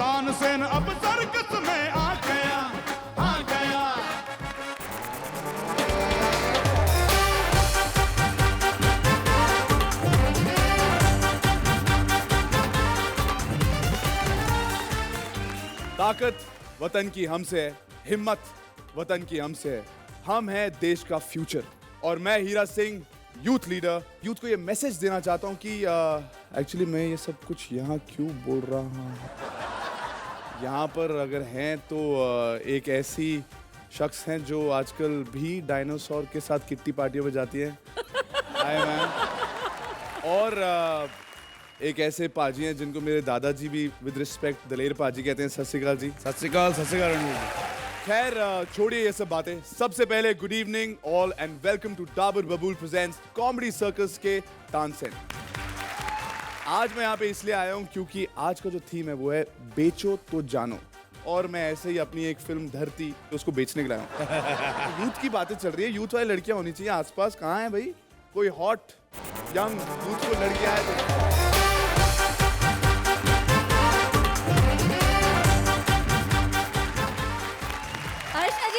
तानसेन अब सर्कस में आ गया, आ गया। ताकत वतन की हमसे है, हिम्मत वतन की हमसे है। हम हैं देश का फ्यूचर और मैं Hira Singh, youth leader, youth को ये मैसेज देना चाहता हूँ कि एक्चुअली मैं ये सब कुछ यहाँ क्यों बोल रहा हूँ। यहाँ पर अगर हैं तो एक ऐसी शख्स हैं जो आजकल भी डायनासोर के साथ किट्टी पार्टियों में जाती है। Hi ma'am. और एक ऐसे पाजी हैं जिनको मेरे दादाजी भी विद रिस्पेक्ट दलेर पाजी कहते हैं। सत श्री अकाल जी। सत श्री अकाल, सत श्री अकाल। खैर छोड़िए ये सब बातें। सबसे पहले good evening all and welcome to Dabur Babool presents comedy circus के तानसेन। आज मैं यहाँ पे इसलिए आया हूँ क्योंकि आज का जो थीम है वो है बेचो तो जानो। और मैं ऐसे ही अपनी एक फिल्म धरती तो उसको बेचने के लाया हूँ। यूथ की बातें चल रही है, यूथ वाली लड़कियां होनी चाहिए आसपास। कहाँ है भाई कोई हॉट यंग यूथ को लड़कियां है तो।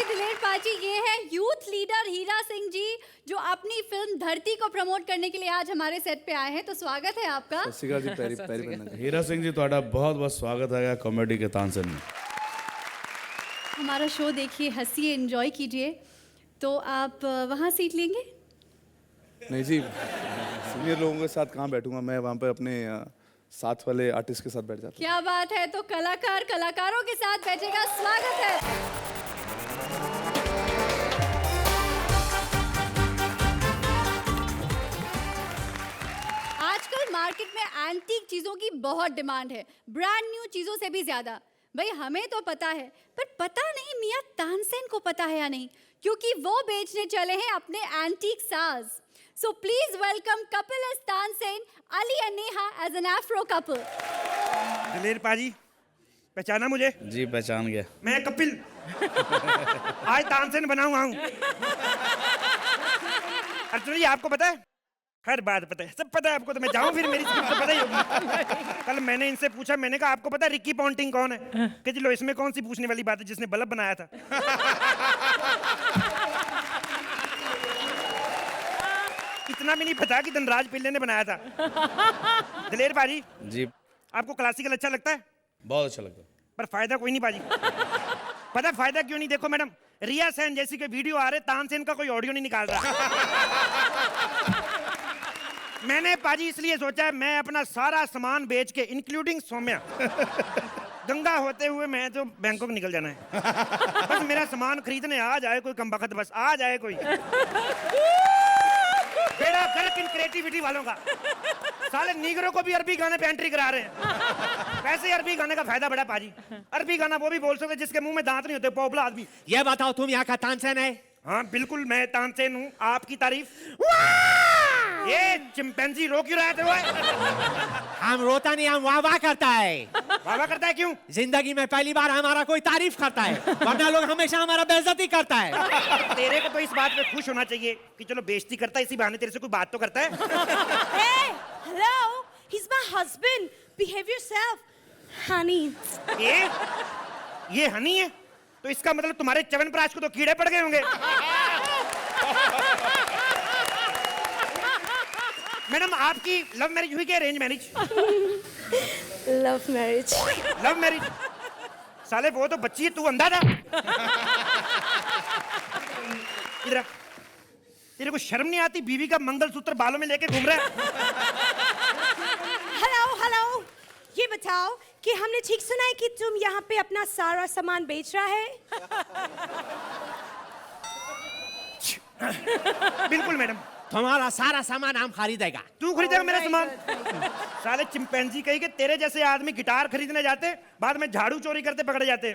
दिलेर पाजी ये है यूथ लीडर हीरा सिंह जी जो अपनी फिल्म धरती को प्रमोट करने के लिए आज हमारे सेट पे आए हैं। तो स्वागत है आपका। हीरा सिंह जी ਤੁਹਾਡਾ बहुत बहुत स्वागत है कॉमेडी के तानसेन में। हमारा शो देखिए, हंसिए, एंजॉय कीजिए। तो आप वहाँ सीट लेंगे? नहीं जी, सीनियर लोगों के साथ कहाँ बैठूंगा मैं, वहाँ पर अपने साथ वाले आर्टिस्ट के साथ बैठ जाता हूँ। क्या बात है। तो कलाकार कलाकारों के साथ बैठेगा। स्वागत है। आजकल मार्केट में एंटीक चीजों की बहुत डिमांड है, ब्रांड न्यू चीजों से भी ज्यादा। भाई हमें तो पता है, पर पता नहीं मियां तानसेन को पता है या नहीं, क्योंकि वो बेचने चले हैं अपने एंटीक साज। So please welcome Kapil as Tansen, Ali and Neha as an Afro couple. Diler paaji पहचाना मुझे? जी पहचान गया। मैं कपिल आज तानसेन बना हुआ हूँ। अर्जुन जी आपको पता है? हर बात पता है, सब पता है आपको। तो मैं जाऊँ फिर, मेरी स्क्रिप्ट तो पता ही होगी। कल मैंने इनसे पूछा, मैंने कहा आपको पता है रिकी पॉन्टिंग कौन है? कि जी लो, इसमें कौन सी पूछने वाली बात है, जिसने बल्ब बनाया था। इतना भी नहीं पता कि धनराज पिल्ले ने बनाया था। दिलेर पाजी जी आपको क्लासिकल अच्छा लगता है? बहुत अच्छा लगता है। पर फायदा कोई नहीं पाजी। पता फायदा क्यों नहीं? देखो मैडम, रिया सेन जैसी के वीडियो आ रहे, तानसेन का कोई ऑडियो नहीं निकाल रहा। मैंने पाजी इसलिए सोचा मैं अपना सारा सामान बेच के, इंक्लूडिंग सौम्या, गंगा होते हुए मैं तो बैंकॉक निकल जाना है। बस मेरा सामान खरीदने आ जाए कोई कमबख्त, बस आ जाए कोई। बेड़ा गर्क इन क्रिएटिविटी वालों का। साले नीगरों को भी अरबी गाने पे एंट्री करा रहे हैं। वैसे अरबी गाने का फायदा बड़ा पाजी। अरबी गाना वो भी बोल सकते जिसके मुंह में दांत नहीं होते, पोपला आदमी। ये बताओ तुम यहाँ का तानसेन है? हाँ बिल्कुल, मैं तानसेन हूँ। आपकी तारीफ। ये चिंपैंजी रो क्यों रहा है? हम रोता नहीं, हम वाह वाह करता है। वाह वाह करता है क्यों? जिंदगी में पहली बार हमारा कोई तारीफ करता है, वरना लोग हमेशा हमारा बेइज्जती करता है। तेरे को तो इस बात पे खुश होना चाहिए कि चलो बेइज्जती करता है, इसी बहाने तेरे से कोई बात तो करता है। Hey, hello, he's my husband. Behave yourself, honey. ये हनी है? तो इसका मतलब तुम्हारे च्यवनप्राश को तो कीड़े पड़ गए होंगे। मैडम आपकी लव मैरिज हुई क्या arrange marriage? Love marriage. Love marriage? साले वो तो बच्ची है, तू अंधा था। इधर तेरे को शर्म नहीं आती? बीवी का मंगलसूत्र बालों में लेके घूम रहा है। हेलो, ये बताओ कि हमने ठीक सुना है कि तुम यहाँ पे अपना सारा सामान बेच रहा है? बिल्कुल मैडम, तुम्हारा सारा सामान हम खरीदेगा। तू खरीदेगा मेरा सामान? साले चिंपैंजी कही के तेरे जैसे आदमी गिटार खरीदने जाते, बाद में झाड़ू चोरी करते पकड़े जाते।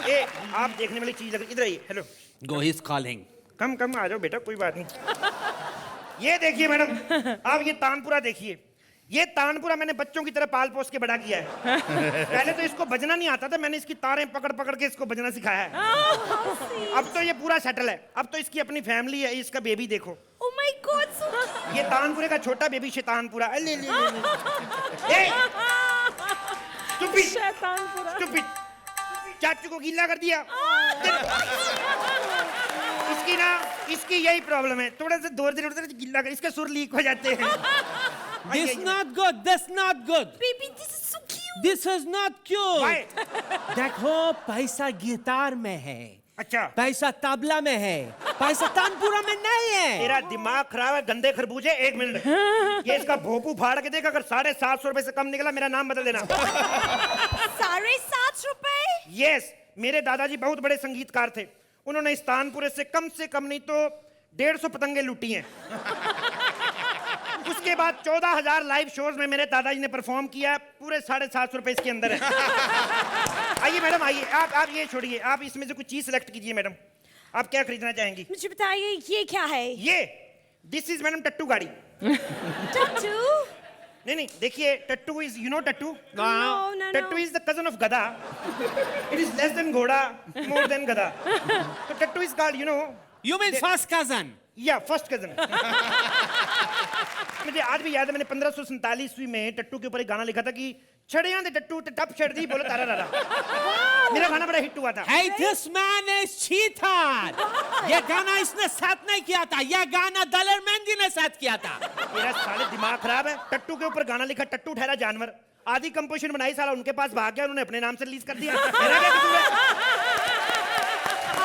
ए, आप देखने वाली चीज लग रही, इधर आइए। Hello. Go he is calling. Come आ जाओ बेटा, कोई बात नहीं। ये देखिए मैडम, आप ये तानपुरा देखिए। ये तानपुरा मैंने बच्चों की तरह पाल पोस के बड़ा किया है। पहले तो इसको बजना नहीं आता था, मैंने इसकी तारें पकड़ पकड़ के इसको बजना सिखाया है। अब तो ये पूरा सेटल है, अब तो इसकी अपनी फैमिली है। इसका बेबी देखो। Oh my God, so cute. ये तानपुरे का छोटा बेबी शैतानपुरा। ले। स्टूपिड चाचू को गीला कर दिया। इसकी यही प्रॉब्लम है, थोड़ा सा दूर से गीला कर, इसके सुर लीक हो जाते हैं। This not good. That's not good. Baby, this is so cute. This is not cute. Why? देखो पैसा गिटार में है, अच्छा पैसा तबला में है, पैसा तानपुरा में नहीं है। तेरा दिमाग खराब है गंदे खरबूजे। 1 मिनट, ये इसका भोपू फाड़ के देख, अगर 750 रुपए से कम निकला मेरा नाम बदल देना। 7.5 रुपए? यस, मेरे दादाजी बहुत बड़े संगीतकार थे, उन्होंने इस तानपुरे से कम नहीं तो 150 पतंगे लूटी हैं। उसके बाद 14,000 लाइव शोज में मेरे दादाजी ने परफॉर्म किया, पूरे 750 रुपए इसके अंदर है। आइए मैडम आइए, आप ये छोड़िए, आप इसमें से कुछ चीज सिलेक्ट कीजिए मैडम, आप क्या खरीदना चाहेंगी? मुझे बताइए ये क्या है? ये दिस इज मैडम टट्टू गाड़ी। टट्टू? नहीं देखिए, टट्टू इज यू नो टट्टू? No. टट्टू इज द कजन ऑफ गधा। इट इज लेस देन घोड़ा, मोर देन गधा। तो टट्टू is called you know. You mean first cousin? या फर्स्ट कजन। मुझे आज भी याद है, मैंने 1547 में टट्टू के ऊपर एक गाना लिखा था कि छड़ियां दे टट्टू ते टप छड़ दी बोलो तारा रारा। मेरा गाना बड़ा हिट हुआ था। Hey, this man is cheater. ये गाना इसने साथ नहीं किया था, ये गाना दलेर मेहंदी ने साथ किया था। मेरा साले दिमाग खराब है, टट्टू के ऊपर गाना लिखा, टट्टू ठहरा जानवर, आधी कंपोजिशन बनाई, साला उनके पास भाग गया, उन्होंने अपने नाम से रिलीज कर दिया। मेरा क्या कसूर है?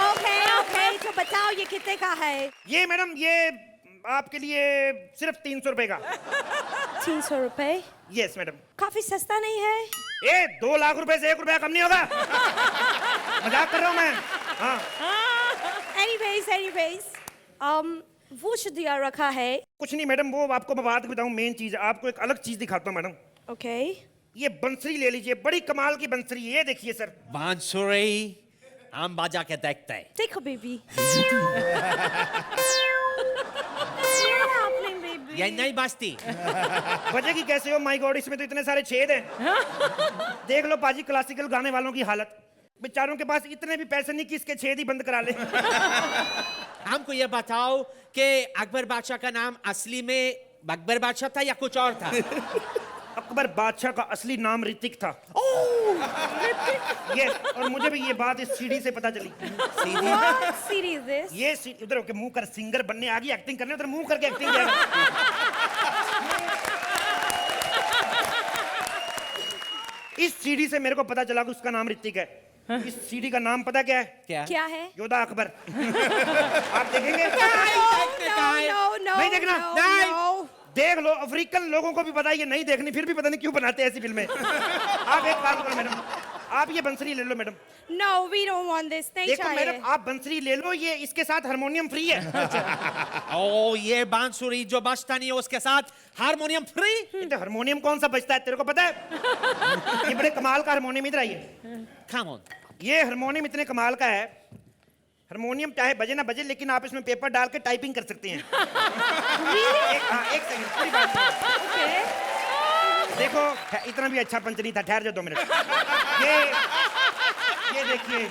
ओके, तो बताओ ये कितने का है? ये मैडम ये आपके लिए सिर्फ 300 रुपए का। 300 रुपए? Yes madam. काफी सस्ता नहीं है? 2 लाख रुपए से 1 रुपया कम नहीं होगा। मजाक कर रहा हूँ मैं। हाँ। Anyways, वो शुद्ध दिया रखा है। कुछ नहीं मैडम, वो आपको मैं बात बताऊँ, मेन चीज आपको एक अलग चीज दिखाता हूँ मैडम। ओके। ये बंसरी ले लीजिए, बड़ी कमाल की बंसरी, ये देखिए सर। बांसुरी हम बजा के देखते हैं। देखो बेबी। ये नहीं बजती। बजेगी कैसे हो माय गॉड, इसमें तो इतने सारे छेद हैं। देख लो पाजी क्लासिकल गाने वालों की हालत, बेचारों के पास इतने भी पैसे नहीं कि इसके छेद ही बंद करा ले। हमको ये बताओ कि अकबर बादशाह का नाम असली में अकबर बादशाह था या कुछ और था? अकबर बादशाह का असली नाम ऋतिक था। ये और मुझे भी ये बात इस सीढ़ी से पता चली। What series is this? ये उधर होके मुंह कर, सिंगर बनने आ गई, एक्टिंग करने, उधर मुंह करके एक्टिंग किया। इस सीढ़ी से मेरे को पता चला कि उसका नाम ऋतिक है। इस सीढ़ी का नाम पता क्या है? क्या है? योद्धा अकबर। आप देखेंगे? No, नहीं देखना? no. देख लो, अफ्रीकन लोगों को भी पता है ये नहीं देखनी, फिर भी पता नहीं क्यों बनाते हैं ऐसी फिल्में। आप एक काम करो मैडम, आप ये बंसरी ले लो madam. No, we don't want this. नहीं देखो चाहिए। मैडम, आप बंसरी ले लो, ये इसके साथ हारमोनियम फ्री है। ओ ये बांसुरी जो बजता नहीं है उसके साथ हारमोनियम फ्री? ये तो हारमोनियम कौन सा बजता है तेरे को पता है? ये बड़े कमाल का हारमोनियम, इधर आइए। Come on. ये हारमोनियम इतने कमाल का है, हारमोनियम चाहे बजे ना बजे, लेकिन आप इसमें पेपर डाल के टाइपिंग कर सकते हैं। एक सेकंड, पूरी बात सुनो। देखो इतना भी अच्छा पंच नहीं था, ठहर जाओ 2 मिनट। ये देखिए,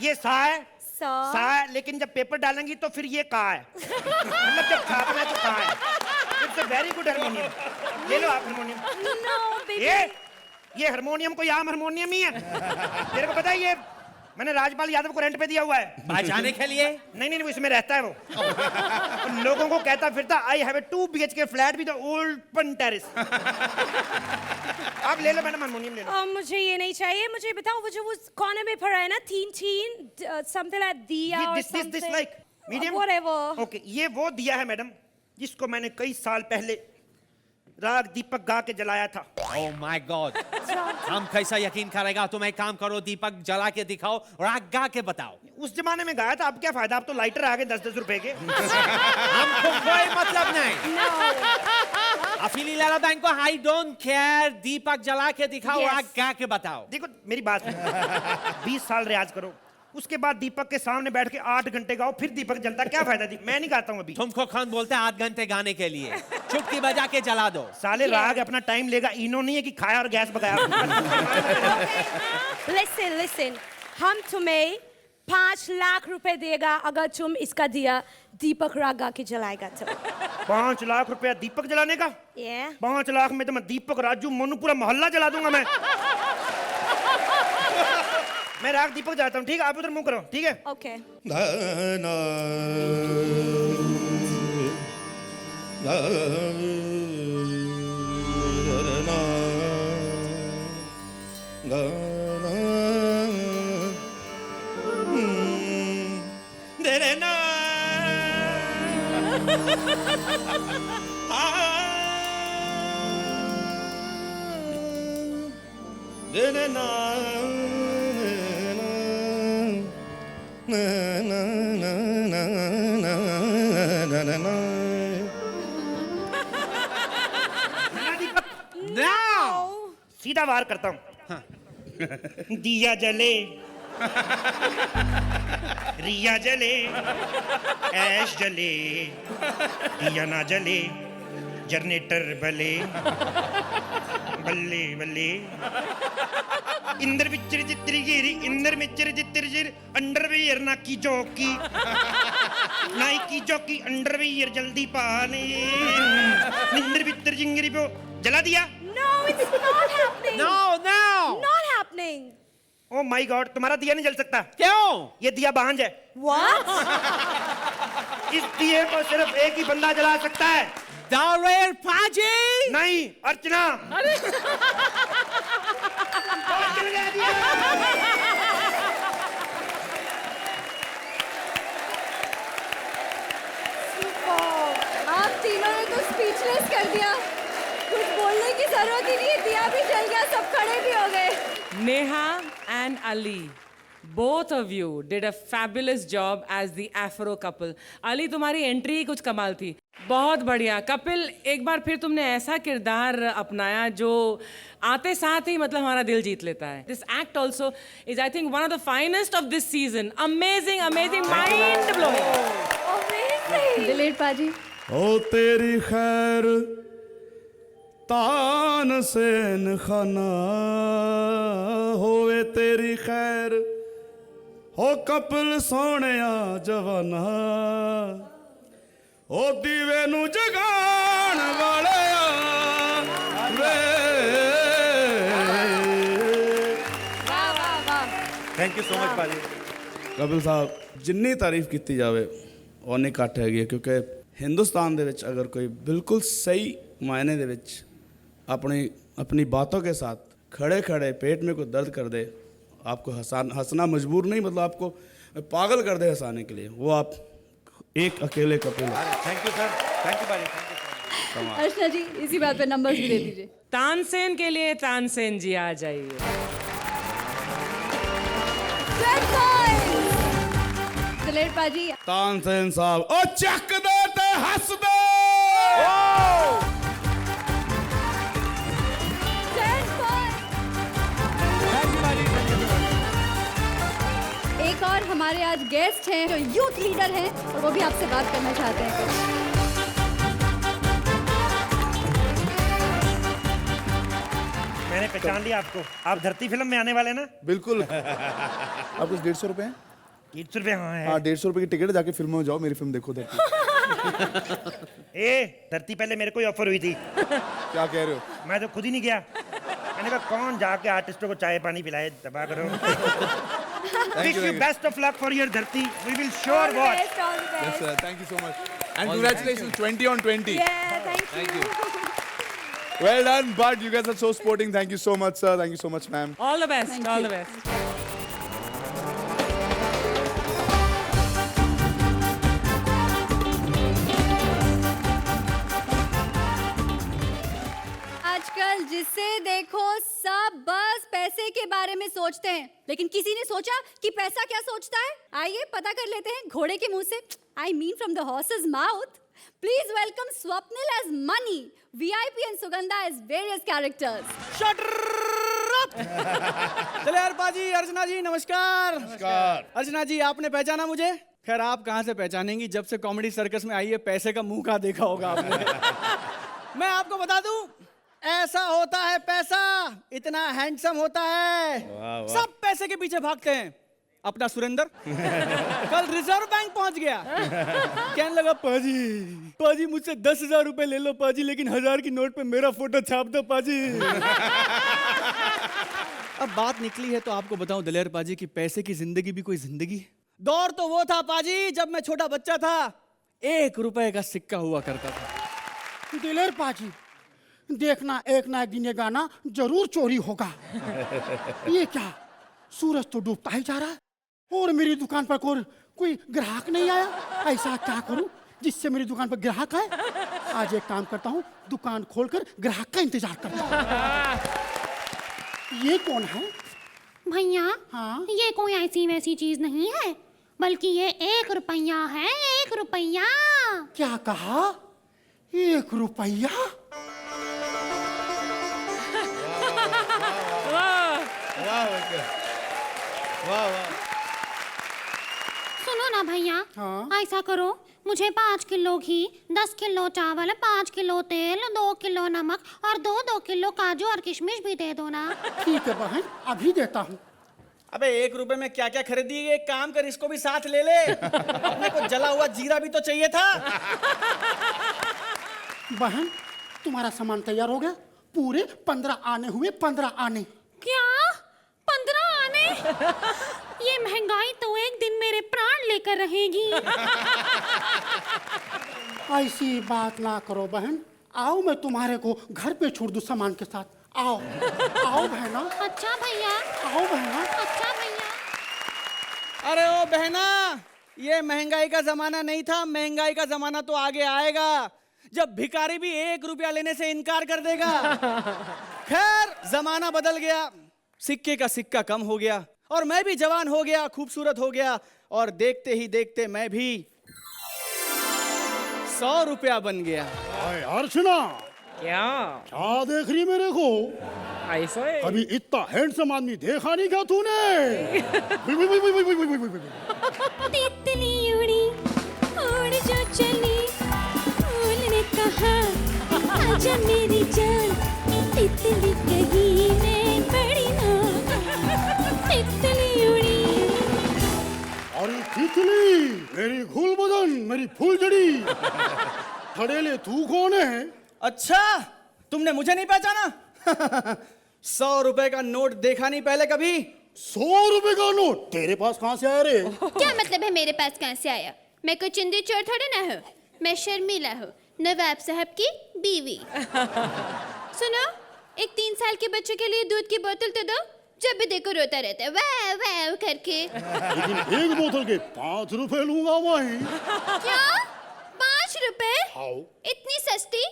ये सा है, सा है, लेकिन जब पेपर डालेंगी तो फिर ये का है। मतलब जब छापना है तो का है। It's a very good harmonium. ले लो आप हारमोनियम। No, baby. ये हारमोनियम कोई आम हारमोनियम ही है। तेरे को पता है, ये मैंने राजपाल यादव को रेंट पे दिया हुआ है बजाने के लिए। नहीं वो इसमें रहता है वो। और लोगों को कहता फिरता I have a 2 BHK flat with open terrace. आप ले लो मैडम, हारमोनियम ले लो। मुझे ये नहीं चाहिए। मुझे बताओ वो जो वो कॉर्नर में पड़ा है ना, तीन समथिंग लाइक दिया और this like medium whatever. Okay, ये वो दिया है मैडम जिसको मैंने कई साल पहले राग दीपक गा के जलाया था। Oh my God. हम कैसा यकीन करेगा? तुम एक काम करो, दीपक जला के दिखाओ और आग गा के बताओ। उस जमाने में गाया था, अब क्या फायदा, अब तो लाइटर आ गए 10-10 रुपए के। हमको कोई मतलब नहीं। अफीली लाला बैंक को आई डोंट केयर, दीपक जला के दिखाओ और आग गा के बताओ। देखो मेरी बात सुनो, 20 साल रियाज करो, उसके बाद दीपक के सामने बैठ के 8 घंटे गाओ, फिर दीपक जलता, क्या फायदा? मैं नहीं गाता हूँ अभी। तुमको कौन बोलता है 8 घंटे गाने के लिए? चुटकी बजा के जला दो। साले राग अपना टाइम लेगा, इनो नहीं है कि खाया और गैस बगाया। Listen, हम तुम्हें 5 लाख रुपए देगा अगर तुम इसका दिया दीपक राग गा के जलाएगा तो। 5 लाख रुपया दीपक जलाने का? 5 लाख में तो मैं दीपक, राजू, मोनू, पूरा मोहल्ला जला दूंगा मैं। मैं राग दीपक जाता हूँ, ठीक है? आप उधर मुंह करो, ठीक है? ओके। सीधा वार करता हूँ। दिया जले, रिया जले, ऐश जले, दिया ना जले, जनरेटर बले, बल्ले बल्ले। इंदर बिचर जित्री गिरी, इंदर मिचर जित्र जिर, अंडरवियर ना की जोकी, नाई की जोकी अंडरवियर जल्दी पाले। इंदर बिचर जिंगरी पे जला दिया। No, it's not happening. No. Not happening. Oh my God, तुम्हारा दिया नहीं जल सकता। क्यों? ये दिया बांझ है। What? इस दिए को सिर्फ एक ही बंदा जला सकता है। दाऊद पाजी। नहीं, अर्चना। और जल गया दिया। आप तीनों ने तो स्पीचलेस कर दिया, कुछ बोलने की जरूरत ही नहीं, दिया भी जल गया, सब खड़े भी हो गए। Neha and Ali, both of you did a fabulous job as the Afro couple. Ali, तुम्हारी एंट्री ही कुछ कमाल थी, बहुत बढ़िया। कपिल, एक बार फिर तुमने ऐसा किरदार अपनाया जो आते साथ ही मतलब हमारा दिल जीत लेता है। This act also is, I think, one of the finest of this season. Amazing, amazing, mind blowing. Amazing. Dilip पाजी। ओ तेरी खैर तान सेन खाना होवे तेरी खैर हो कपिल सोहणिया जवाना ओ दीवे नू जगाण वालिया वे। वाह वाह वाह। थैंक यू सो मच पाजी। कपिल साहब, जिन्नी तारीफ की जावे उन्नी घट हैगी, क्योंकि हिंदुस्तान दे विच अगर कोई बिल्कुल सही मायने दे विच अपनी बातों के साथ खड़े खड़े पेट में कोई दर्द कर दे, आपको हंसना मजबूर नहीं, मतलब आपको पागल कर दे हंसाने के लिए, वो आप एक अकेले Kapil. Thank you sir, thank you पाजी। अर्चना जी, इसी बात पे नंबर्स भी दे दीजिए। तानसेन के लिए तानसेन जी आ जाइए। 10 points। दिलीप पाजी। तानसेन साहब, ओ चक दे ते हंस दे। 10 points। एक और हमारे आज गेस्ट हैं जो यूथ लीडर हैं और वो भी आपसे बात करना चाहते हैं। मैंने पहचान लिया आपको, आप धरती फिल्म में आने वाले ना? बिल्कुल। आप कुछ 150 रुपए हैं? 150 रुपये? हाँ है। हाँ, 150 रुपए की टिकट, जाके फिल्म में जाओ, मेरी फिल्म देखो धरती। धरती पहले मेरे को ही ऑफर हुई थी। क्या कह रहे हो? मैं तो खुद ही नहीं गया। मैंने कहा कौन जाके आर्टिस्टों को चाय पानी पिलाए, दबा करो। Wish you best of luck for your धरती. We will sure watch. Best, all the best. Yes, sir. Thank you so much. And congratulations, 20 on 20. Yeah, thank you. Well done, but you guys are so sporting. Thank you so much, sir. Thank you so much, ma'am. All the best, Thank all you. the best. आजकल जिसे देखो सब बस पैसे के बारे में सोचते हैं, लेकिन किसी ने सोचा कि पैसा क्या सोचता है? आइए पता कर लेते हैं घोड़े के मुंह से। I mean from the horse's mouth. Please welcome Swapnil as Money, VIP and Sugandha as various characters. चले यार पाजी, अर्चना जी नमस्कार। नमस्कार। अर्चना जी, आपने पहचाना मुझे? खैर आप कहाँ से पहचानेंगी, जब से कॉमेडी सर्कस में आई है पैसे का मुंह का देखा होगा आपने। मैं आपको बता दूं, ऐसा होता है पैसा, इतना हैंडसम होता है, सब पैसे के पीछे भागते हैं। अपना सुरेंद्र कल रिजर्व बैंक पहुंच गया। कहने लगा पाजी मुझसे 10,000 रुपए ले लो पाजी, लेकिन 1,000 की नोट पे मेरा फोटो छाप दो पाजी। अब बात निकली है तो आपको बताऊं दलेर पाजी कि पैसे की जिंदगी भी कोई जिंदगी है। दौर तो वो था पाजी जब मैं छोटा बच्चा था, 1 रुपए का सिक्का हुआ करता था। दिलेर पाजी, देखना एक ना एक दिन ये गाना जरूर चोरी होगा। ये क्या, सूरज तो डूबता ही जा रहा है और मेरी दुकान पर कोई ग्राहक नहीं आया। ऐसा क्या करूं जिससे मेरी दुकान पर ग्राहक आए? आज एक काम करता हूं, दुकान खोलकर ग्राहक का इंतजार करता हूं। ये कौन है? भैया, हाँ? ये कोई ऐसी वैसी चीज नहीं है, बल्कि ये 1 रुपया है। 1 रुपया। क्या कहा? 1 रुपया? सुनो ना भैया, हाँ? ऐसा करो, मुझे 5 किलो घी, 10 किलो चावल, 5 किलो तेल, 2 किलो नमक और 2 किलो काजू और किशमिश भी दे दो ना। ठीक है बहन, अभी देता हूँ। अबे 1 रुपए में क्या क्या खरीदी? एक काम कर, इसको भी साथ ले ले। अपने को जला हुआ जीरा भी तो चाहिए था। बहन, तुम्हारा सामान तैयार हो गया? पूरे 15 आने हुए, 15 आने। क्या? 15 आने? ये महंगाई तो एक दिन मेरे प्राण लेकर रहेगी। ऐसी बात ना करो बहन, आओ मैं तुम्हारे को घर पे छोड़ दूं सामान के साथ। आओ आओ बहना। अच्छा भैया। आओ बहना। अच्छा भैया। अरे ओ बहना, ये महंगाई का जमाना नहीं था, महंगाई का जमाना तो आगे आएगा जब भिखारी भी 1 रुपया लेने से इनकार कर देगा। खैर, जमाना बदल गया, सिक्के का सिक्का कम हो गया और मैं भी जवान हो गया, खूबसूरत हो गया और देखते ही देखते मैं भी 100 रुपया बन गया। अर्चना, क्या क्या देख रही मेरे को? ऐसा है? कभी इतना हैंडसम आदमी देखा नहीं क्या तूने? तितली उड़ी, उड़ जो चली, फूल ने कहा आजा मेरी जान, तितली कहीं मैं बड़ी ना, तितली उड़ी। अरे तितली, मेरी घुल बदन, मेरी फूलझड़ी, खड़ेले तू कौन है? अच्छा, तुमने मुझे नहीं पहचाना? 100 रुपए का नोट देखा नहीं पहले कभी? 100 रुपए का नोट तेरे पास कहाँ से आया रे? क्या मतलब है मेरे पास कहाँ से आया? मैं कोई चिंदी चोर थोड़ी ना हूँ, मैं शर्मिला हूँ, नवाब साहब की बीवी। सुनो, एक 3 साल के बच्चे के लिए दूध की बोतल तो दो, जब भी देखो रोता रहता है वाह वाह करके। लेकिन एक बोतल के 5 रुपए लूंगा भाई। क्या? 5 रुपए? हाँ। इतनी सस्ती?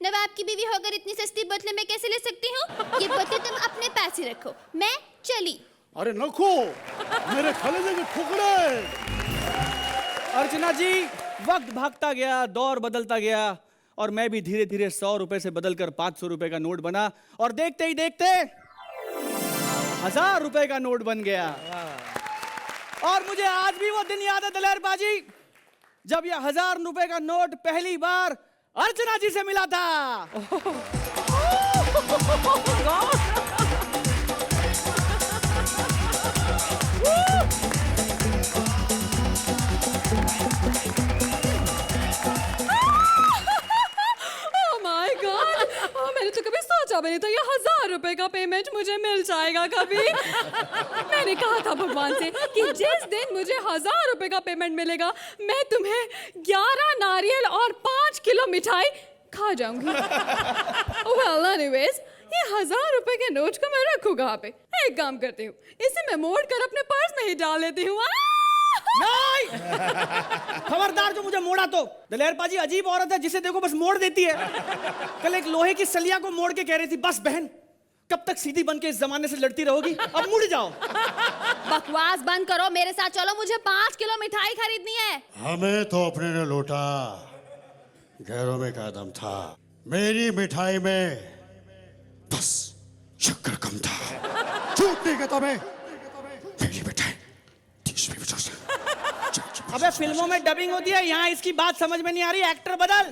नवाब की बीवी होकर इतनी सस्ती बोतलें मैं कैसे ले सकती हूँ? ये बोतल तुम अपने पास ही रखो, मैं चली। अरे नखो, मेरे कलेजे के टुकड़े। अर्चना जी, वक्त भागता गया, दौर बदलता गया और मैं भी धीरे धीरे 100 रुपए से बदलकर 500 रुपए का नोट बना और देखते ही देखते 1000 रुपए का नोट बन गया। और मुझे आज भी वो दिन याद है दलेर बाजी, जब यह 1000 रुपए का नोट पहली बार अर्चना जी से मिला था। मैंने तो कभी सोचा भी नहीं था ये 1000 रुपए का पेमेंट मुझे मिल जाएगा कभी। मैंने कहा था भगवान से कि जिस दिन मुझे 1000 रुपए का पेमेंट मिलेगा मैं तुम्हें 11 नारियल और 5 किलो मिठाई खा जाऊंगी। Well, anyways, ये 1000 रुपए के नोट को मैं रखूँ कहाँ पे? एक काम करती हूँ, इसे मैं मोड़ कर अपने पर्स में ही डाल लेती हूँ। नहीं, खबरदार जो मुझे मोड़ा तो। दलेर पाजी अजीब औरत है, जिसे देखो बस मोड़ देती है। कल एक लोहे की सलिया को मोड़ के कह रही थी, बस बहन कब तक सीधी बन के इस जमाने से लड़ती रहोगी, अब मुड़ जाओ। बकवास बंद करो, मेरे साथ चलो, मुझे 5 किलो मिठाई खरीदनी है। हमें तो अपने ने लूटा, घरों में का दम था, मेरी मिठाई में बस शक्कर कम था। झूठ नहीं कहता मैं, मेरी मिठाई 30 में 50। अबे फिल्मों में डबिंग होती है, यहाँ इसकी बात समझ में नहीं आ रही, एक्टर बदल।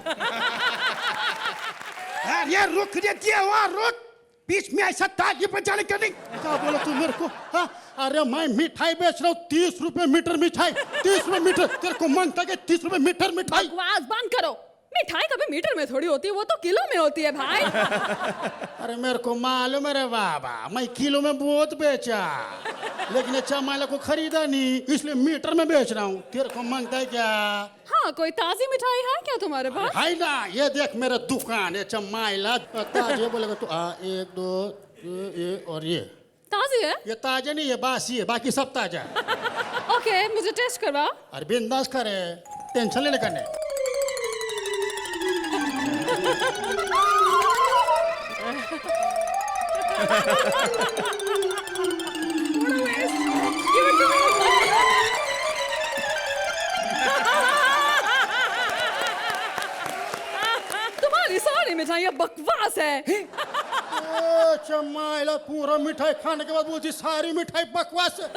यार रुक, ये क्या हुआ? रुक, बीच में ऐसा ताकि पर जाने क्यों नहीं? क्या बोला तू मेरे को? हाँ? अरे मैं मिठाई बेच रहा हूँ, 30 रुपए मीटर मिठाई, 30 रुपए मीटर। तेरे को मांगता है 30 रुपए मीटर मिठाई? बकवास बंद करो। मिठाई कभी मीटर में थोड़ी होती है, वो तो किलो में होती है भाई। अरे मेरे को मालूम है रे बाबा, मैं किलो में बहुत बेचा, लेकिन अच्छा माला को खरीदा नहीं, इसलिए मीटर में बेच रहा हूँ। तेरे को मांगता है क्या? हाँ, कोई ताजी मिठाई है क्या तुम्हारे पास? है ना, ये देख मेरा दुकान है, चमाइला ताजे बोलेगा तो 1 2 ये और ये ताजी है? ये ताजा नहीं है, बासी है, बाकी सब ताजा है। ओके, मुझे टेस्ट करवा। अरे बिंदास करे, टेंशन लेने करने। तुम्हारी सारी मिठाइयाँ बकवास है। चमाइला पूरा मिठाई खाने के बाद बोलती सारी मिठाई बकवास है।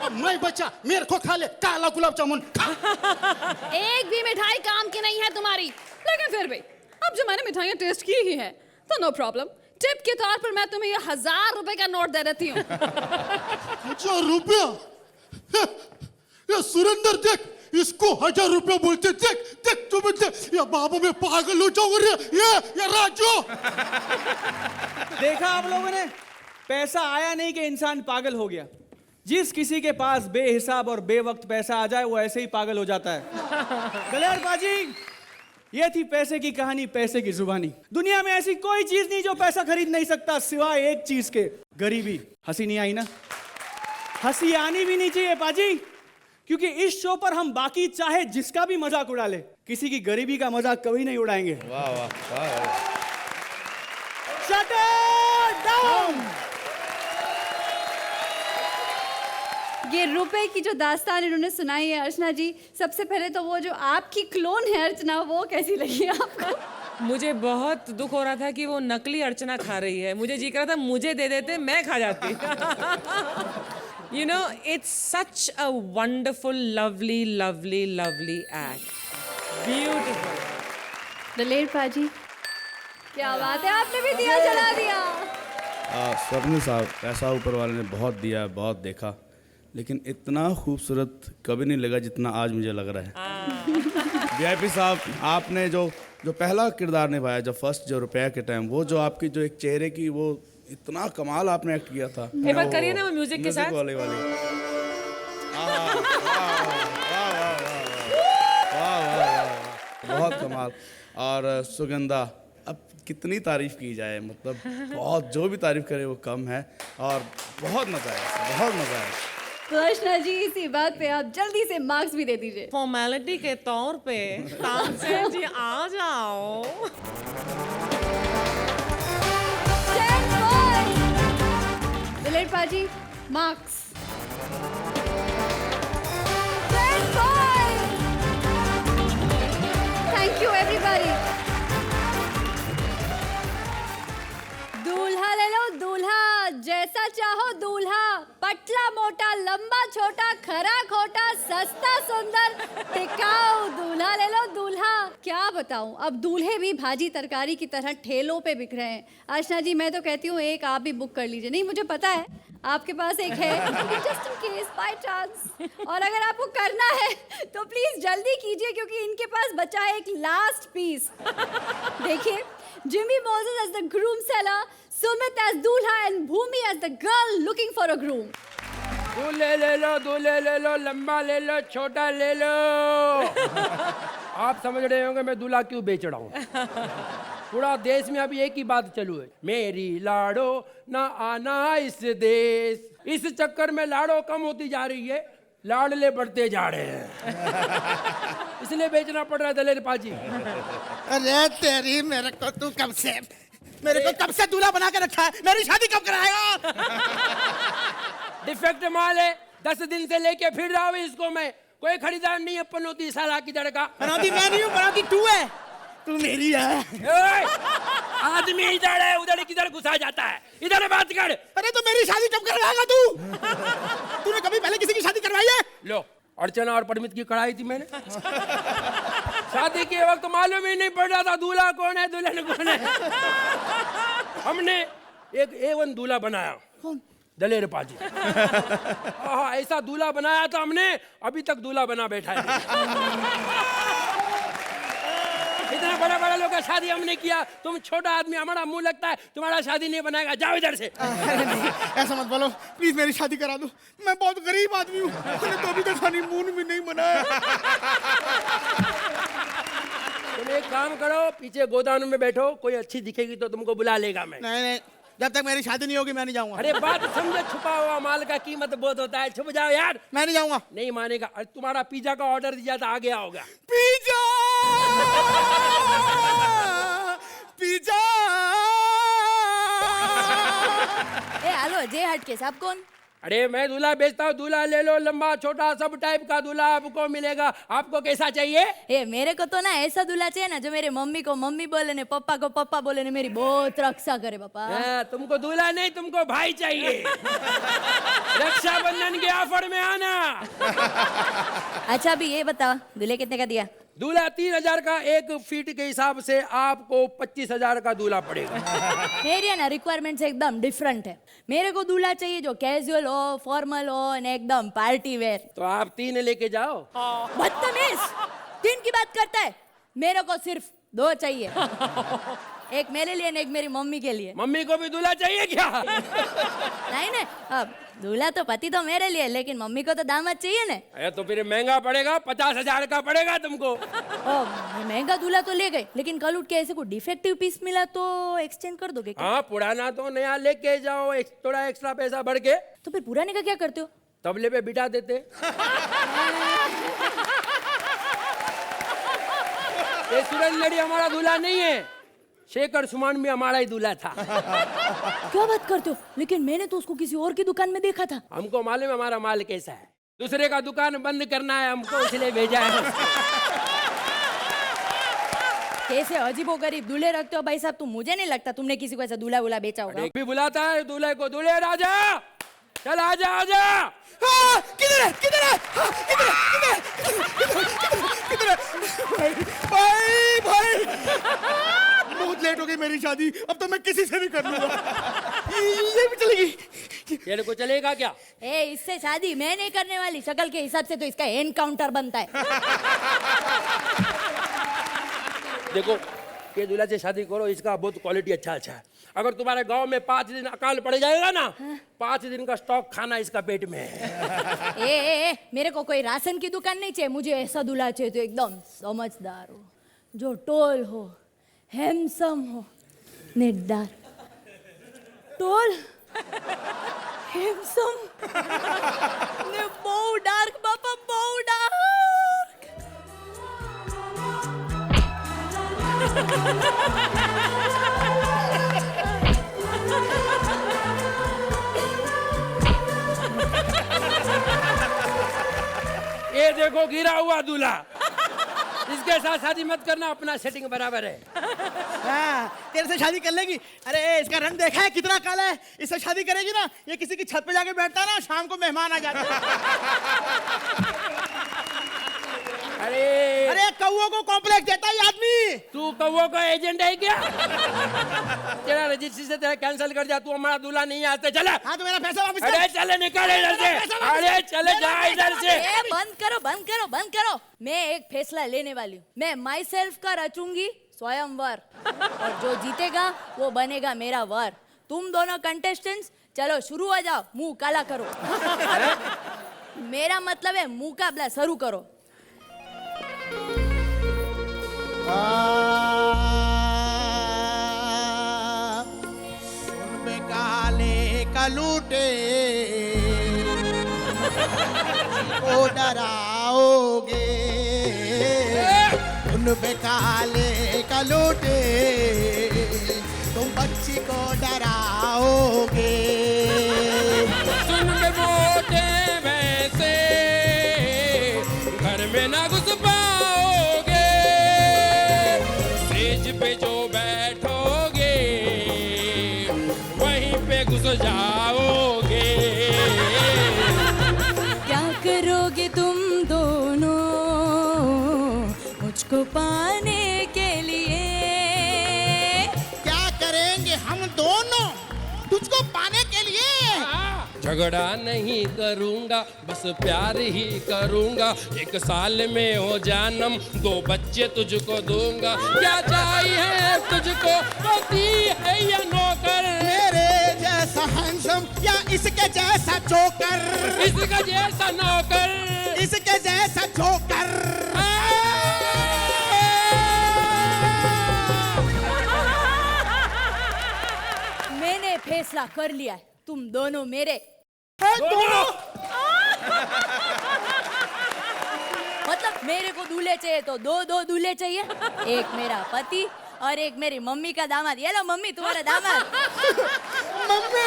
अब मैं बचा, मेरे को खा ले काला गुलाब जामुन। एक भी मिठाई काम की नहीं है तुम्हारी, लेकिन फिर भी अब जो मैंने मिठाइयाँ टेस्ट की ही है तो नो प्रॉब्लम। टिप के तौर पर मैं तुम्हें ये 1000 रुपए का नोट दे देती हूँ। 1000 रुपया? ये सुरेंद्र देख, इसको 1000 रुपया बोलते, देख देख तुम्हें देख, ये बाबा मैं पागल हो जाऊंगा। ये राजू देखा आप लोगों ने, पैसा आया नहीं कि इंसान पागल हो गया। जिस किसी के पास बेहिसाब और बेवक्त पैसा आ जाए वो ऐसे ही पागल हो जाता है। गलेर बाजी, ये थी पैसे की कहानी, पैसे की जुबानी। दुनिया में ऐसी कोई चीज नहीं जो पैसा खरीद नहीं सकता सिवाय एक चीज के, गरीबी। हंसी नहीं आई ना? हंसी आनी भी नहीं चाहिए बाजी, क्योंकि इस शो पर हम बाकी चाहे जिसका भी मजाक उड़ा ले, किसी की गरीबी का मजाक कभी नहीं उड़ाएंगे। वाह वाह वाह। Shut it down. ये रुपए की जो दास्तान इन्होंने सुनाई है अर्चना जी, सबसे पहले तो वो जो आपकी क्लोन है अर्चना, वो कैसी लगी आपको? मुझे बहुत दुख हो रहा था कि वो नकली अर्चना खा रही है। मुझे जी कर रहा था मुझे दे देते, मैं खा जाती। You know, it's such a wonderful, lovely, lovely, lovely act. Beautiful. दलेर पाजी, क्या बात है, आपने भी दिया जला दिया। स्वप्निल साहब, पैसा ऊपर वाले ने बहुत दिया, बहुत देखा, लेकिन इतना खूबसूरत कभी नहीं लगा जितना आज मुझे लग रहा है। वीआईपी साहब, आपने जो पहला किरदार निभाया, जो फर्स्ट जो रुपया के टाइम, वो जो आपकी जो एक चेहरे की, वो इतना कमाल आपने एक्ट किया था। एक बार करिए ना वो म्यूजिक के साथ। वाली बहुत कमाल। और सुगंधा, अब कितनी तारीफ की जाए, मतलब बहुत, जो भी तारीफ करे वो कम है, और बहुत मजा आया, बहुत मजा आया। तो अर्चना जी, इसी बात पे आप जल्दी से मार्क्स भी दे दीजिए। फॉर्मेलिटी के तौर पे तानसेन जी आ जाओ। 10 points। दलेर पाजी, marks 10 points। Thank you everybody. दूल्हा ले लो दूल्हा, जैसा चाहो दूल्हा, पतला मोटा लंबा छोटा खरा खोटा सस्ता सुंदर टिकाऊ, दूल्हा ले लो दूल्हा। क्या बताऊं, अब दूल्हे भी भाजी तरकारी की तरह ठेलों पे बिक रहे हैं। अर्चना जी, मैं तो कहती हूँ एक आप भी बुक कर लीजिए। नहीं, मुझे पता है आपके पास एक है, just in case, by chance. और अगर आपको करना है तो प्लीज जल्दी कीजिए, क्योंकि इनके पास बचा है एक लास्ट पीस। देखिए, Jimmy Moses as the groom seller, Sumit as दूल्हा and Bhumi as the girl looking for a groom. दूल्हे ले लो, लंबा ले लो, छोटा ले लो। आप समझ रहे होंगे मैं दूल्हा क्यों बेच रहा हूँ। पूरा देश में अभी एक ही बात चलू है, मेरी लाड़ो ना आना इस देश। इस चक्कर में लाड़ो कम होती जा रही है, लाडले बढ़ते जा रहे हैं। इसलिए बेचना पड़ रहा है दलेर पाजी। अरे तेरी, मेरे को कब से दूल्हा बना के रखा है, मेरी शादी कब कराएगा? डिफेक्ट माल है, 10 दिन से लेके फिर रहा हूँ इसको मैं, कोई खरीदार नहीं है। पनौती साला की जड़ का। पनौती मैं नहीं हूँ, पनौती तू है, तू मेरी है। आदमी इधर है, उधर किधर घुसा जाता है, इधर बात कर। अरे तो मेरी शादी कब करवाएगा तू? तूने कभी पहले किसी की शादी करवाई है? लो, अर्चना और परमित की कढ़ाई थी मैंने। शादी के वक्त मालूम ही नहीं पड़ रहा था दूल्हा कौन है दुल्हन कौन है। हमने एक A1 दूल्हा बनाया। कौन? दलेर पाजी। हाँ, ऐसा दूल्हा बनाया था हमने, अभी तक दूल्हा बना बैठा है। इतना बड़ा बड़ा लोग का शादी हमने किया, तुम छोटा आदमी, हमारा मुंह लगता है, तुम्हारा शादी नहीं बनाएगा, जाओ इधर से। नहीं, ऐसा मत बोलो, प्लीज मेरी शादी करा दो। मैं बहुत गरीब आदमी हूँ, मैंने तो अभी तक हनीमून भी नहीं मनाया। तुम एक काम करो, पीछे गोदाम में बैठो, कोई अच्छी दिखेगी तो तुमको बुला लेगा मैं। नहीं नहीं, जब तक मेरी शादी नहीं होगी मैं नहीं जाऊंगा। अरे बात समझो, छुपा हुआ माल का कीमत बहुत होता है, छुप जाओ यार। मैं नहीं जाऊंगा। नहीं मानेगा। अरे तुम्हारा पिज्जा का ऑर्डर दिया था, आ गया होगा। Pizza pizza. ए हेलो, जय हट के साहब कौन? अरे मैं दूल्हा बेचता हूँ, दूल्हा ले लो, लंबा छोटा सब टाइप का दूल्हा आपको मिलेगा। आपको कैसा चाहिए? ए मेरे को तो ना ऐसा दूल्हा चाहिए ना जो मेरे मम्मी को मम्मी बोले ने, पापा को पापा बोले ने, मेरी बहुत रक्षा करे पापा। तुमको दूल्हा नहीं, तुमको भाई चाहिए। रक्षाबंधन के ऑफर में आना। अच्छा अभी ये बता, दूल्हे कितने का दिया? दूल्हा 3000 का, 1 फीट के हिसाब से आपको 25,000 का दूल्हा पड़ेगा। मेरी है ना रिक्वायरमेंट्स एकदम डिफरेंट है। मेरे को दूल्हा चाहिए जो कैजुअल हो, फॉर्मल हो, एकदम पार्टी वेयर। तो आप 3 लेके जाओ। बदतमीज, 3 की बात करता है। मेरे को सिर्फ 2 चाहिए। एक मेरे लिए एक मेरी मम्मी के लिए। मम्मी को भी दूल्हा चाहिए क्या? नहीं नहीं, अब दूल्हा तो पति तो मेरे लिए, लेकिन मम्मी को तो दामाद चाहिए ना। अरे तो फिर महंगा पड़ेगा, 50,000 का पड़ेगा तुमको। महंगा दूल्हा तो ले गए, लेकिन कल उठ के ऐसे कोई डिफेक्टिव पीस मिला तो एक्सचेंज कर दोगे क्या? हाँ, पुराना तो नया लेके जाओ, थोड़ा एक्स्ट्रा पैसा बढ़ के। तो फिर पुराने का क्या करते हो? तबले पे बिठा देते। ये सूरज लड़ी हमारा दूल्हा नहीं है, शेखर सुमन भी हमारा ही दूल्हा था। क्या बात करते हो? लेकिन मैंने तो उसको किसी और की दुकान में देखा था। हमको मालूम है हमारा माल कैसा है, दूसरे का दुकान बंद करना है हमको, इसलिए भेजा है। कैसे अजीबोगरीब दूल्हे रखते हो भाई साहब तुम। मुझे नहीं लगता तुमने किसी को ऐसा दूल्हा वूल्हा बेचा होगा। एक भी बुलाता है दूल्हे को, दूल्हे राजा चल आजा आजा। किधर है किधर है किधर किधर भाई भाई, बहुत लेट हो गई मेरी शादी, अब तो मैं किसी से भी कर लूंगा। ये भी चलेगी? तेरे को चलेगा क्या? ए इससे शादी मैं नहीं करने वाली, शक्ल के हिसाब से तो इसका एनकाउंटर बनता है। देखो ये दूल्हा से शादी करो, इसका बहुत क्वालिटी अच्छा है। अगर तुम्हारे गांव में 5 दिन अकाल पड़ जाएगा ना, 5 दिन का स्टॉक खाना इसका पेट में है। ए, मेरे को कोई राशन की दुकान नहीं चाहिए, मुझे ऐसा दूल्हा चाहिए तो एकदम समझदार हो, जो टोल हो, हैंडसम हो, नेटदार। टोल, हैंडसम, ने बहु डार्क बापा, बहु डार्क। ये देखो गिरा हुआ दूल्हा, इसके साथ शादी मत करना, अपना सेटिंग बराबर है। हाँ, तेरे से शादी कर लेगी? अरे इसका रंग देखा है कितना काला है, इससे शादी करेगी ना, ये किसी की छत पे जाके बैठता है ना, शाम को मेहमान आ जाते हैं। अरे कौओं को कॉम्प्लेक्स देता है आदमी। तू कौओं का एजेंट है क्या? तेरा रजिस्ट्रेशन तेरा कैंसिल कर दिया, तू हमारा दूल्हा नहीं आता। चला। हाँ तो मेरा पैसा वापस। अरे चले निकल इधर से, अरे चले जा इधर से। बंद करो बंद करो बंद करो। मैं एक फैसला लेने वाली हूँ, मैं माई सेल्फ का रचूंगी स्वयंवर, और जो जीतेगा वो बनेगा मेरा वर। तुम दोनों कंटेस्टेंट्स चलो शुरू हो जाओ, मुंह काला करो। मेरा मतलब है मुकाबला शुरू करो। सुन बे काले कलूटे को डराओगे, सुन बे काले कलूटे तुम बच्ची को डराओगे। सुन बे मोटे वैसे घर में ना घुस पाओगे, स्टेज पे जो बैठोगे वहीं पे घुस जाओगे। क्या करोगे तुम दोनों मुझको पाने के लिए? क्या करेंगे हम दोनों झगड़ा नहीं करूंगा, बस प्यार ही करूंगा। 1 साल में हो जानम, 2 बच्चे तुझको दूंगा। क्या चाहिए तुझको, पति है या नौकर? मेरे जैसा हैंडसम या इसके जैसा जोकर? इसका जैसा नौकर, इसके जैसा जोकर। मैंने फैसला कर लिया है, तुम दोनों मेरे। दोनों? मतलब मेरे को दूल्हे चाहिए तो 2 दूल्हे चाहिए, एक मेरा पति और एक मेरी मम्मी का दामाद। ये लो मम्मी, तुम्हारा दामाद। मम्मी,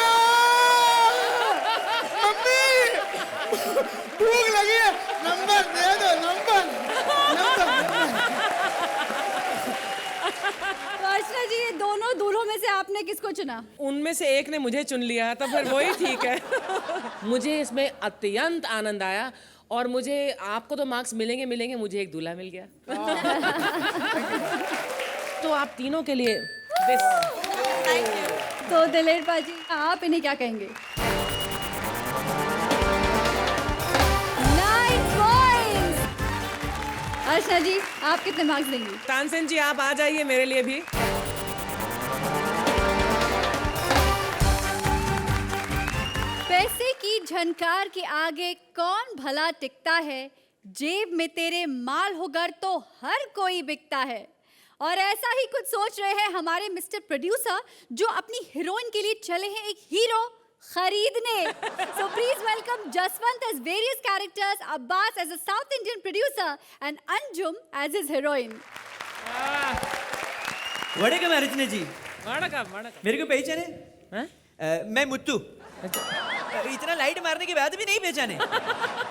मम्मी, भूख लगी है, नंबर दे दो, नंबर। तो अर्चना जी, ये दोनों दूल्हों में से आपने किसको चुना? उनमें से एक ने मुझे चुन लिया तो फिर वही ठीक है। मुझे इसमें अत्यंत आनंद आया और मुझे, आपको तो मार्क्स मिलेंगे, मुझे एक दूल्हा मिल गया। तो आप तीनों के लिए थैंक यू। तो दिलेर पाजी, आप इन्हें क्या कहेंगे? 9 points। अर्चना जी, आप कितने मार्क्स देंगी? तानसेन जी, आप आ जाइए मेरे लिए भी। पैसे की झनकार के आगे कौन भला टिकता है? जेब में तेरे माल होगर तो हर कोई बिकता है। और ऐसा ही कुछ सोच रहे हैं हमारे मिस्टर प्रोड्यूसर, जो अपनी हीरोइन के लिए चले हैं एक हीरो खरीदने। So please welcome Jaswant as various characters, Abbas as a South Indian producer, and Anjum as his heroine. वड़कम अर्चना जी। वड़कम। मेरे को पहचाने? मैं मुत्तू। इतना लाइट मारने के बाद भी नहीं पहचाने?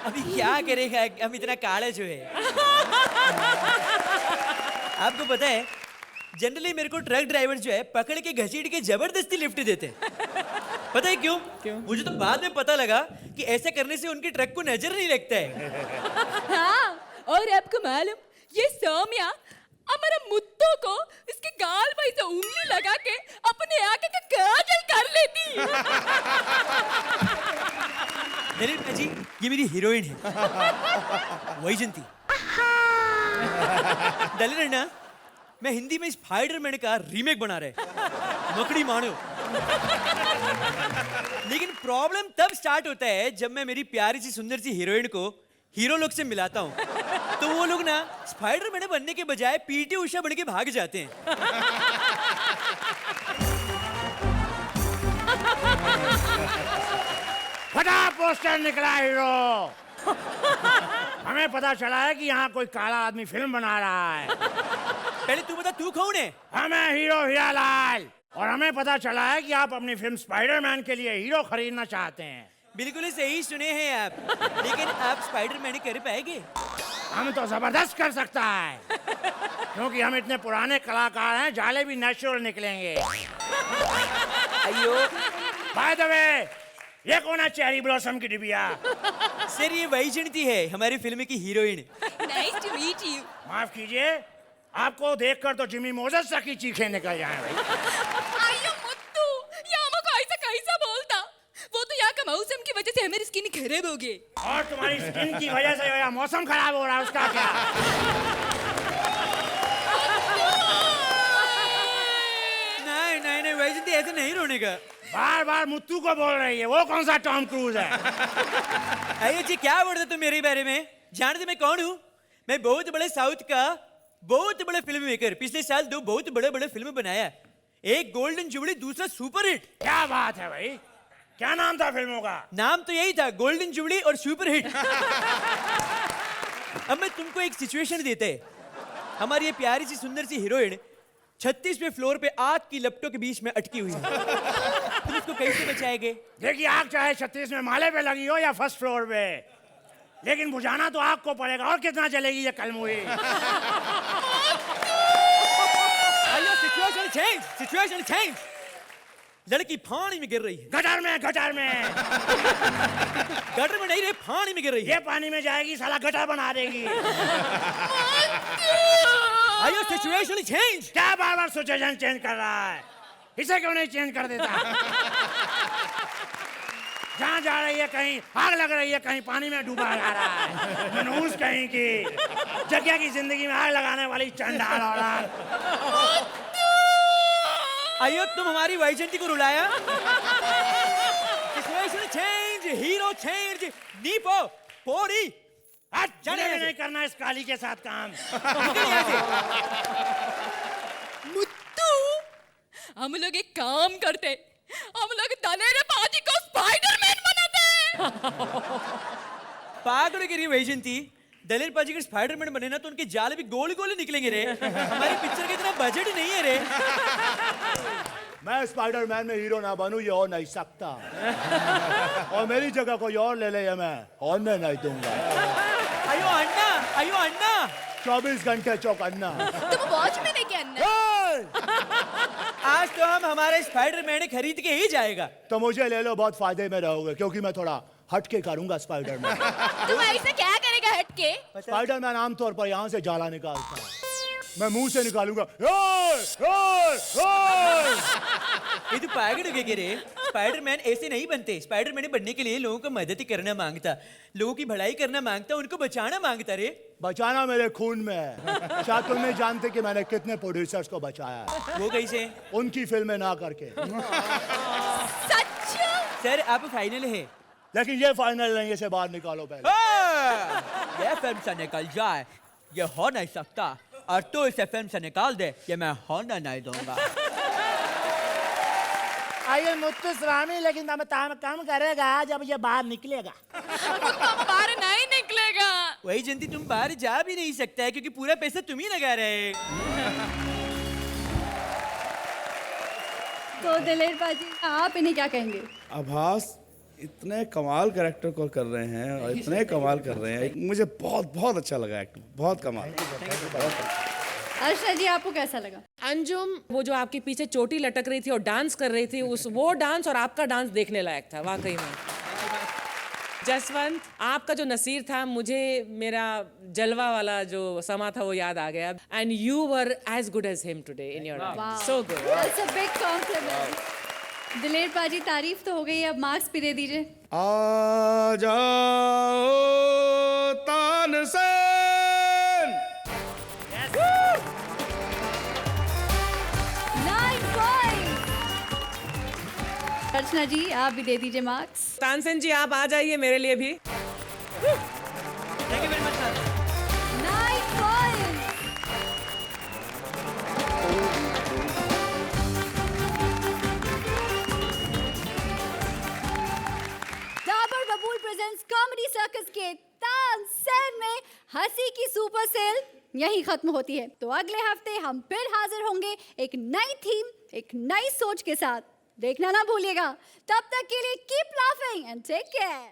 अभी क्या करेगा, हम इतना काले जो है। आपको पता है, जनरली मेरे को ट्रक ड्राइवर जो है पकड़ के घसीट के जबरदस्ती लिफ्ट देते हैं। पता है क्यों? मुझे तो बाद में पता लगा कि ऐसे करने से उनके ट्रक को नजर नहीं लगता है। हाँ, और आपको मालूम, ये सौम्या हमारा मुत्तू को इसके गाल पर से उंगली लगा के अपने आगे का काजल कर लेती। दलील जी, ये मेरी हीरोइन है, वैजंती। दलील ना, मैं हिंदी में स्पाइडरमैन का रीमेक बना रहे, मकड़ी मानो। लेकिन प्रॉब्लम तब स्टार्ट होता है जब मैं मेरी प्यारी सी सुंदर सी हीरोइन को हीरो लोग से मिलाता हूँ, तो वो लोग ना स्पाइडरमैन बनने के बजाय पीटी उषा बन के भाग जाते हैं। फटा पोस्टर निकला हीरो। हमें पता चला है कि यहाँ कोई काला आदमी फिल्म बना रहा है। पहले तू बता, तू कौन है? हमें हीरो हीरालाल। और हमें पता चला है कि आप अपनी फिल्म स्पाइडरमैन के लिए हीरो खरीदना चाहते हैं। बिल्कुल ही सही सुने हैं आप, लेकिन आप स्पाइडरमैन कर पाएंगे? हम तो जबरदस्त कर सकता है, क्योंकि हम इतने पुराने कलाकार हैं, जाले भी नेचुरल निकलेंगे। अयो, बाय द वे, ये कौन है चेरी ब्लॉसम की डिबिया? सर, ये वैजंती है, हमारी फिल्म की heroine. Nice to meet you. माफ कीजिए, आपको देखकर तो जिमी मोजेस तक की चीखें निकल जाएं भाई। आयो मुत्तू, ये हमको ऐसा कैसा बोलता? वो तो यहाँ का मौसम की वजह से हमारी स्किन खराब हो गई। और तुम्हारी स्किन की वजह से यहाँ मौसम खराब हो रहा है, उसका क्या? नहीं, वैजंती ऐसे नहीं रोने का। बार बार मुत्तू को बोल रही है, वो कौन सा टॉम क्रूज है? अयो जी, क्या बोल रहे तुम मेरे बारे में? जानते मैं कौन हूँ? मैं बहुत बड़े साउथ का बहुत बड़े फिल्म मेकर, पिछले साल 2 बहुत बड़े फिल्म बनाया, एक गोल्डन जुबली, दूसरा सुपर हिट। क्या बात है भाई, क्या नाम था फिल्मों का? नाम तो यही था, गोल्डन जुबली और सुपर हिट। अब मैं तुमको एक सिचुएशन देते हैं, हमारी ये प्यारी सी सुंदर सी हीरोइन 36वें फ्लोर पे आग की लपटों के बीच में अटकी हुई है। तुम उसको कैसे बचाएंगे? देखिए, आग चाहे 36 में माले पे लगी हो या फर्स्ट फ्लोर पे, लेकिन बुझाना तो आग को पड़ेगा। और कितना चलेगी ये कलमुई? Situation change. लड़की पानी में गिर रही है। गटर में गटर में नहीं रे, पानी में गिर रही है। ये पानी में जाएगी, साला गटर बना देगी। आयो, सिचुएशन चेंज। क्या बार बार सिचुएशन चेंज कर रहा है? इसे क्यों नहीं चेंज कर देता? जहाँ जा रही है कहीं आग लग रही है, कहीं पानी में डूबा जा रहा है। मनहूस कहीं की जग्या की जिंदगी में आग लगाने वाली चंडाल औरत। आयो तुम हमारी वैजयंती को रुलाया। Situation change, hero change, Nippo पोड़ी। चले नहीं करना इस काली के साथ काम। मुत्तू, हम लोग एक काम करते, हम लोग दलेर पाजी को स्पाइडरमैन बनाते। पागल की रही वैजयंती, दलेर पाजी के स्पाइडरमैन बने ना तो उनके जाल भी गोल गोल निकलेंगे रे। हमारी पिक्चर का इतना बजट ही नहीं है रे। मैं स्पाइडरमैन में हीरो ना बनूं ये हो नहीं सकता। और मेरी जगह कोई और ले ले, ये मैं होने नहीं दूंगा। अयो अन्ना, अयो अन्ना। 24 घंटे चौकन्ना। तुम वॉच में नहीं क्या आज तो हम हमारे स्पाइडरमैन खरीद के ही जाएगा। तो मुझे ले लो, बहुत फायदे में रहोगे, क्योंकि मैं थोड़ा हटके करूंगा स्पाइडरमैन। तुम ऐसे क्या करेगा हटके? स्पाइडरमैन आमतौर पर यहाँ से जाला निकालता है, मैं मुंह से निकालूंगा। ये तो पागल हो गए रे। स्पाइडरमैन ऐसे नहीं बनते। स्पाइडरमैन बनने के लिए लोगों को मदद ही करना मांगता, लोगों की भलाई करना मांगता, उनको बचाना मांगता रे। बचाना मेरे खून में है। शायद तुम नहीं जानते कि मैंने कितने प्रोड्यूसर्स को बचाया है। वो कैसे? उनकी फिल्में ना करके। सच? सर आप फाइनल है, लेकिन ये फाइनल नहीं, इसे बाहर निकालो पहले। ये फिल्म से निकल जाए, ये हो नहीं सकता। और तू इसे फिल्म से निकाल दे, ये मैं होने नहीं दूंगा। आइए मुत्तू स्वामी, लेकिन हम काम करेगा जब ये बाहर निकलेगा। बाहर नहीं निकलेगा। वही जंती तुम बाहर जा भी नहीं सकता है, क्योंकि पूरा पैसा तुम ही लगा रहे। तो दिलेर पाजी, आप इन्हें क्या कहेंगे? आभास इतने कमाल कैरेक्टर को कर रहे हैं और इतने कमाल कर रहे हैं, मुझे बहुत बहुत अच्छा लगा एक्ट, बहुत कमाल। अर्चना जी, आपको कैसा लगा? अंजुम, वो जो आपके पीछे चोटी लटक रही थी और डांस कर रही थी, वो डांस और आपका डांस देखने लायक था वाकई में। जसवंत, आपका जो नसीर था, मुझे मेरा जलवा वाला जो समा था वो याद आ गया। And you were as good as him today in your dance, so good. That's a big compliment. Diler paaji, तारीफ तो हो गई, अब मार्क्स भी दे दीजिए। आ जाओ तानसेन। अर्चना जी, आप भी दे दीजिए मार्क्स। तानसेन जी, आप आ जाइए मेरे लिए भी। Thank you very much, sir. 9 points. Dabur Babool presents comedy circus के तानसेन में हंसी की सुपर सेल यही खत्म होती है। तो अगले हफ्ते हम फिर हाजिर होंगे एक नई थीम, एक नई सोच के साथ। देखना ना भूलिएगा। तब तक के लिए keep laughing and take care.